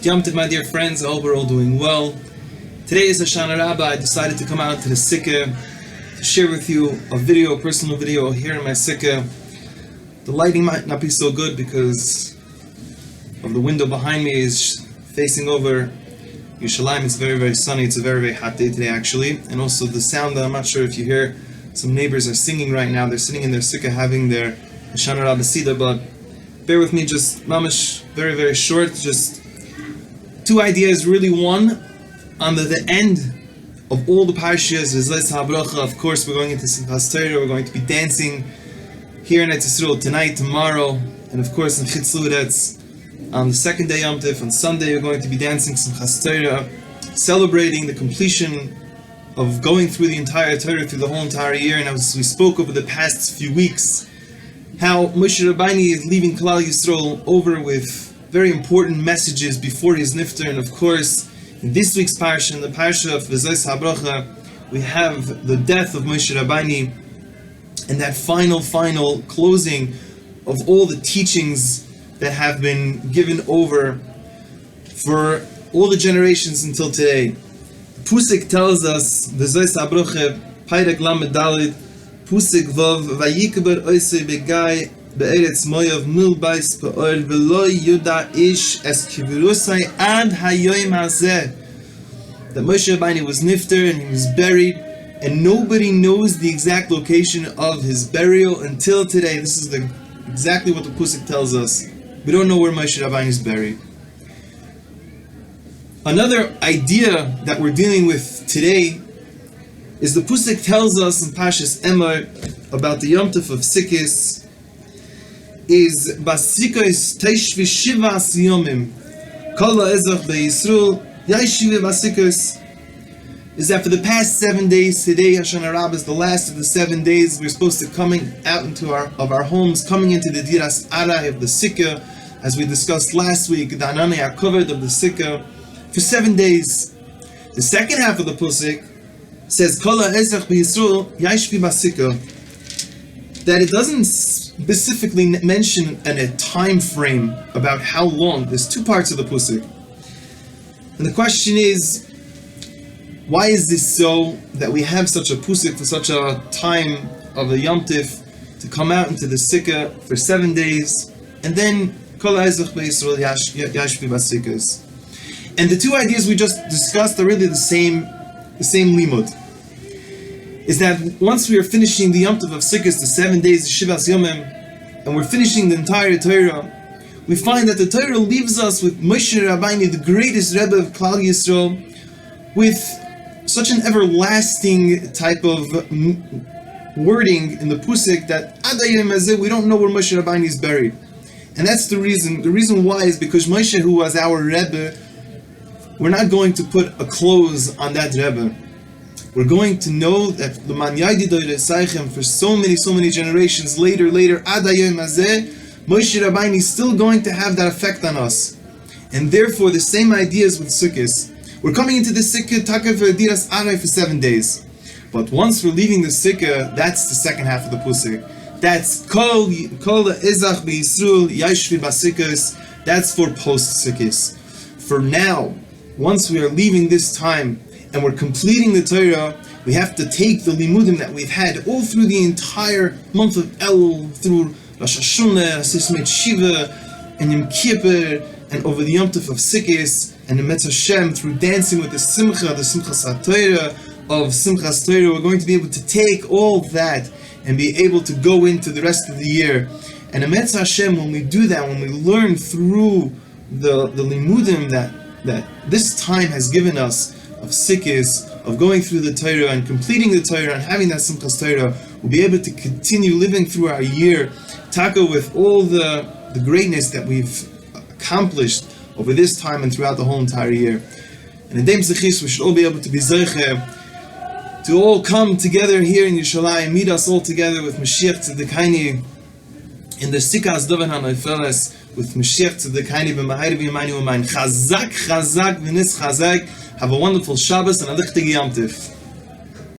Yom Tov, my dear friends. I hope we're all doing well. Today is Hoshanah Rabah. I decided to come out to the Sikkah to share with you a personal video here in my Sikkah. The lighting might not be so good because of the window behind me is facing over Yerushalayim. It's very, very sunny. It's a very, very hot day today actually. And also the sound, I'm not sure if you hear, some neighbors are singing right now. They're sitting in their Sikkah having their Hoshanah Rabah Sida, but bear with me, just mamish, very, very short, just two ideas, really. One, on the end of all the parshas, Hoshanah Rabah, of course, we're going into Simchas Torah. We're going to be dancing here in Eretz Yisrael tonight, tomorrow, and of course in Chitzlu, that's on the second day Yom Tov. On Sunday, we're going to be dancing Simchas Torah, celebrating the completion of going through the entire Torah, through the whole entire year. And as we spoke over the past few weeks, how Moshe Rabbeinu is leaving Klal Yisrael over with very important messages before his nifter. And of course, in this week's parsha, in the parsha of Hoshanah Rabah, we have the death of Moshe Rabbeinu and that final closing of all the teachings that have been given over for all the generations until today. Pusik tells us, Hoshanah Rabah, Parak Lamed Daled, Pusik Vav, Vayikber Oisei Begai Be'eretz Moyav Milbais Pa'or V'lo Yuda Ish Es Kivirusai Ad Hayoim Hazeh. That Moshe Rabbeinu was nifter and he was buried, and nobody knows the exact location of his burial until today. This is exactly what the Pusik tells us. We don't know where Moshe Rabbeinu is buried. Another idea that we're dealing with today is the Pusik tells us in Pashas Emor about the Yom Tov of Sikkis is Basikos Teishvi Shivas Yomim Kol Ha'ezach Be'Yisrael Yashiv Basikos, is that for the past 7 days, today Hoshanah Rabah is the last of the 7 days. We're supposed to coming out into our homes, coming into the Diras Arai of the Sikkah, as we discussed last week, the Ananei HaKoved of the Sikkah, for 7 days. The second half of the Pusik says Kol Ha'ezach Be'Yisrael Yashvi Basikah, that it doesn't specifically mention a time frame about how long. There's two parts of the Pusik. And the question is, why is this so that we have such a Pusik for such a time of a Yom Tov to come out into the Sikkah for 7 days, and then Kol Ha'ezach Be'Yisrael Yashvi Basikos? And the two ideas we just discussed are really the same limud. Is that once we are finishing the Yom Tov of Sikkos, the 7 days of Shivas Yomim, and we're finishing the entire Torah, we find that the Torah leaves us with Moshe Rabbeinu, the greatest Rebbe of Klal Yisrael, with such an everlasting type of wording in the Pusik that Adayim Hazeh, we don't know where Moshe Rabbeinu is buried. And that's the reason. The reason why is because Moshe, who was our Rebbe, we're not going to put a close on that Rebbe. We're going to know that the Manyadi Doire Saichem for so many generations later, Adayim Hazeh, Moshe Rabbeinu is still going to have that effect on us. And therefore, the same ideas with Sukkot. We're coming into the Sikkah Taka for Diras Arai for 7 days. But once we're leaving the Sikkah, that's the second half of the Pusik. That's Kol Ha'ezach Be'Yisrael Yashvi Basikos. That's for post Sikkos. For now, once we are leaving this time and we're completing the Torah, we have to take the limudim that we've had all through the entire month of Elul, through Rosh Hashanah, Sismet Shiva, and Yom Kippur, and over the Yom Tov of Sikkos, and the Metz Hashem, through dancing with the Simchas HaTorah of Simchas Torah. We're going to be able to take all that and be able to go into the rest of the year. And the Metz Hashem, when we do that, when we learn through the limudim that this time has given us of Sikkos, of going through the Torah and completing the Torah and having that Simchas Torah, we'll be able to continue living through our year, taka with all the greatness that we've accomplished over this time and throughout the whole entire year. And in Dem Zechis, we should all be able to be Zeiche, to all come together here in Yerushalayim, meet us all together with Mashiach Tzedekayni in the Sikas Doven HaNoifeles, with Mashiach Tzedekayni b'Mahayr v'Yimani U'Mayin. Chazak, v'nis chazak. Have a wonderful Shabbos and a lichtig Yom Tov.